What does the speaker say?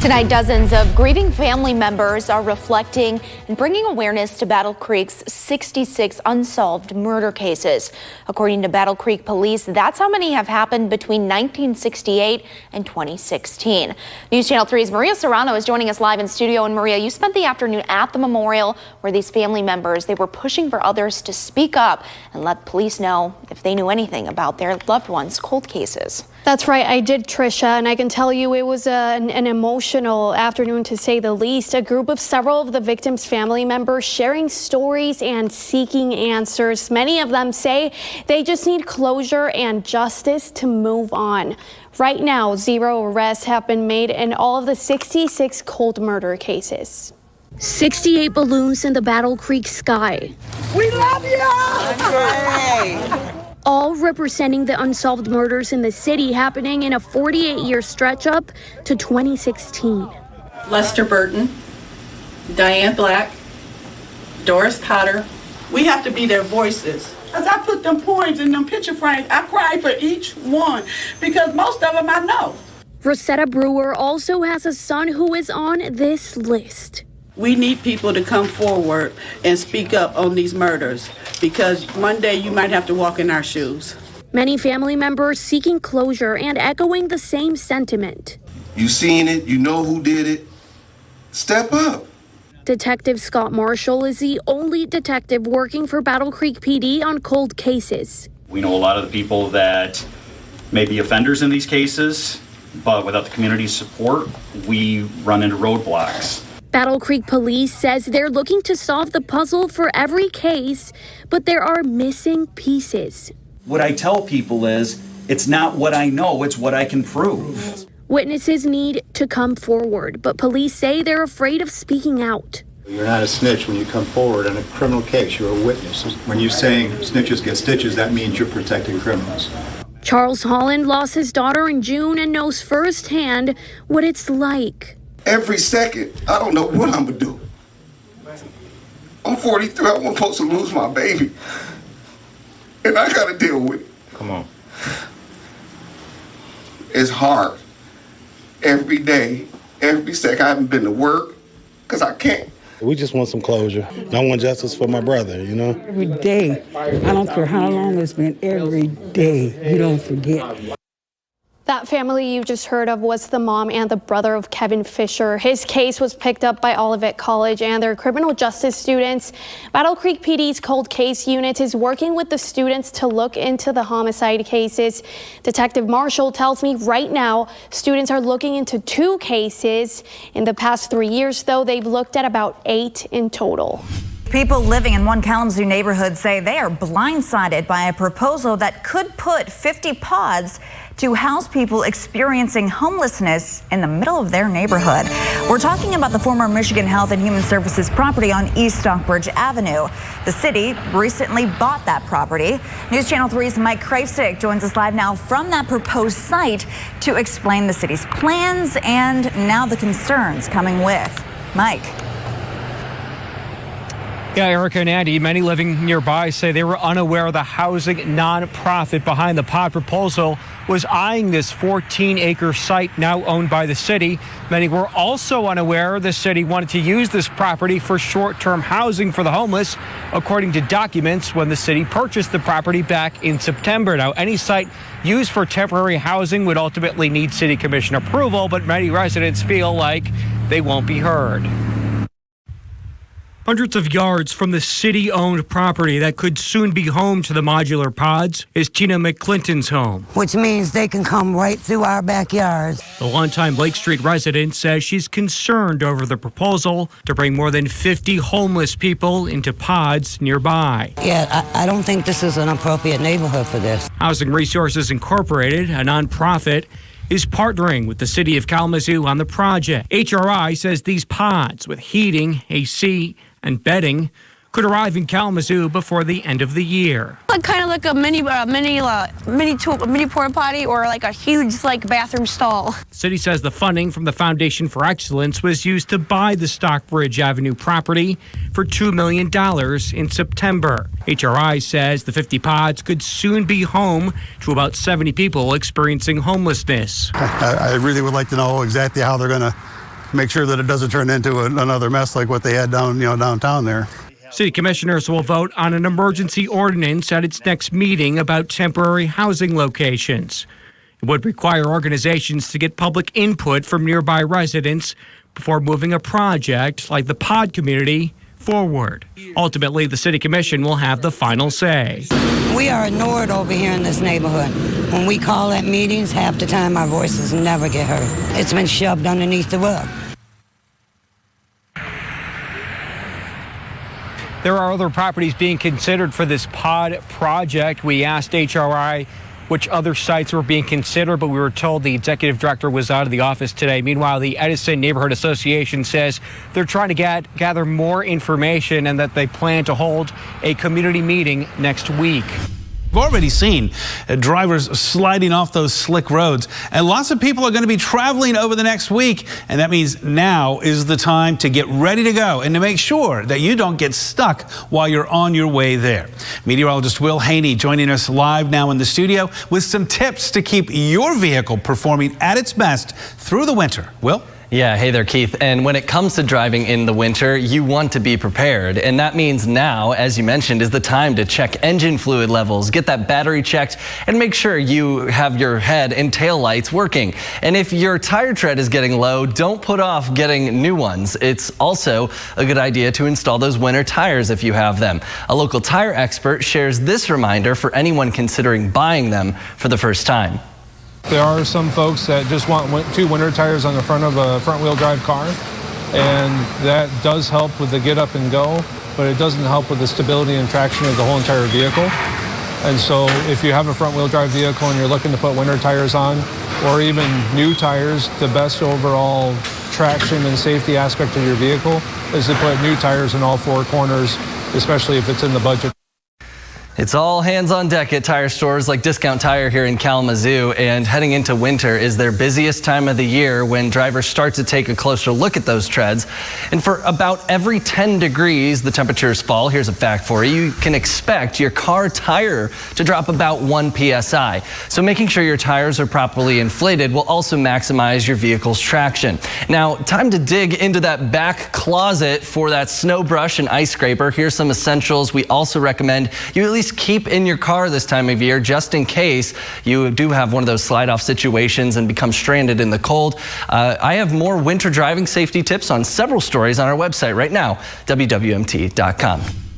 Tonight, dozens of grieving family members are reflecting and bringing awareness to Battle Creek's 66 unsolved murder cases. According to Battle Creek Police, that's how many have happened between 1968 and 2016. News Channel 3's Maria Serrano is joining us live in studio. And Maria, you spent the afternoon at the memorial where these family members, they were pushing for others to speak up and let police know if they knew anything about their loved ones' cold cases. That's right, I did, Trisha, and I can tell you it was an emotional afternoon, to say the least. A group of several of the victims' family members sharing stories and seeking answers. Many of them say they just need closure and justice to move on. Right now, 0 arrests have been made in all of the 66 cold murder cases. 68 balloons in the Battle Creek sky. We love you! All representing the unsolved murders in the city, happening in a 48-year stretch up to 2016. Lester Burton, Diane Black, Doris Potter. We have to be their voices. As I put them poems in them picture frames, I cry for each one because most of them I know. Rosetta Brewer also has a son who is on this list. We need people to come forward and speak up on these murders because one day you might have to walk in our shoes. Many family members seeking closure and echoing the same sentiment. You seen it, you know who did it. Step up. Detective Scott Marshall is the only detective working for Battle Creek PD on cold cases. We know a lot of the people that may be offenders in these cases, but without the community's support, we run into roadblocks. Battle Creek Police says they're looking to solve the puzzle for every case, but there are missing pieces. What I tell people is, it's not what I know, it's what I can prove. Witnesses need to come forward, but police say they're afraid of speaking out. You're not a snitch when you come forward in a criminal case. You're a witness. When you're saying snitches get stitches, that means you're protecting criminals. Charles Holland lost his daughter in June and knows firsthand what it's like. Every second, I don't know what I'm gonna do. I'm 43, I wasn't supposed to lose my baby. And I gotta deal with it. Come on. It's hard. Every day, every second, I haven't been to work, because I can't. We just want some closure. I want justice for my brother, you know? Every day, I don't care how long it's been, every day, you don't forget. That family you just heard of was the mom and the brother of Kevin Fisher. His case was picked up by Olivet College and their criminal justice students. Battle Creek PD's cold case unit is working with the students to look into the homicide cases. Detective Marshall tells me right now students are looking into 2 cases. In the past 3 years, though, they've looked at about 8 in total. People living in one Kalamazoo neighborhood say they are blindsided by a proposal that could put 50 pods to house people experiencing homelessness in the middle of their neighborhood. We're talking about the former Michigan Health and Human Services property on East Stockbridge Avenue. The city recently bought that property. News Channel 3's Mike Kreifsick joins us live now from that proposed site to explain the city's plans and now the concerns coming with. Mike. Yeah, Erica and Andy, many living nearby say they were unaware the housing nonprofit behind the pod proposal was eyeing this 14-acre site now owned by the city. Many were also unaware the city wanted to use this property for short-term housing for the homeless, according to documents when the city purchased the property back in September. Now, any site used for temporary housing would ultimately need city commission approval, but many residents feel like they won't be heard. Hundreds of yards from the city-owned property that could soon be home to the modular pods is Tina McClinton's home. Which means they can come right through our backyards. The longtime Lake Street resident says she's concerned over the proposal to bring more than 50 homeless people into pods nearby. Yeah, I don't think this is an appropriate neighborhood for this. Housing Resources Incorporated, a nonprofit, is partnering with the city of Kalamazoo on the project. HRI says these pods with heating, AC, and bedding could arrive in Kalamazoo before the end of the year. Kind of like a mini porta potty or like a huge bathroom stall. The city says the funding from the Foundation for Excellence was used to buy the Stockbridge Avenue property for $2 million in September. HRI says the 50 pods could soon be home to about 70 people experiencing homelessness. I really would like to know exactly how they're going to make sure that it doesn't turn into another mess like what they had downtown there. City commissioners will vote on an emergency ordinance at its next meeting about temporary housing locations. It would require organizations to get public input from nearby residents before moving a project like the pod community forward. Ultimately, the city commission will have the final say. We are ignored over here in this neighborhood. When we call at meetings, half the time our voices never get heard. It's been shoved underneath the rug. There are other properties being considered for this pod project. We asked HRI which other sites were being considered, but we were told the executive director was out of the office today. Meanwhile, the Edison Neighborhood Association says they're trying to gather more information and that they plan to hold a community meeting next week. We've already seen drivers sliding off those slick roads, and lots of people are going to be traveling over the next week, and that means now is the time to get ready to go and to make sure that you don't get stuck while you're on your way there. Meteorologist Will Haney joining us live now in the studio with some tips to keep your vehicle performing at its best through the winter. Will? Yeah, hey there, Keith. And when it comes to driving in the winter, you want to be prepared. And that means now, as you mentioned, is the time to check engine fluid levels, get that battery checked, and make sure you have your head and tail lights working. And if your tire tread is getting low, don't put off getting new ones. It's also a good idea to install those winter tires if you have them. A local tire expert shares this reminder for anyone considering buying them for the first time. There are some folks that just want 2 winter tires on the front of a front-wheel drive car, and that does help with the get up and go, but it doesn't help with the stability and traction of the whole entire vehicle. And so if you have a front-wheel drive vehicle and you're looking to put winter tires on, or even new tires, the best overall traction and safety aspect of your vehicle is to put new tires in all 4 corners, especially if it's in the budget. It's all hands on deck at tire stores like Discount Tire here in Kalamazoo, and heading into winter is their busiest time of the year when drivers start to take a closer look at those treads. And for about every 10 degrees the temperatures fall, here's a fact for you, you can expect your car tire to drop about 1 psi. So making sure your tires are properly inflated will also maximize your vehicle's traction. Now, time to dig into that back closet for that snow brush and ice scraper. Here's some essentials we also recommend you at least keep in your car this time of year, just in case you do have one of those slide-off situations and become stranded in the cold. I have more winter driving safety tips on several stories on our website right now, WWMT.com.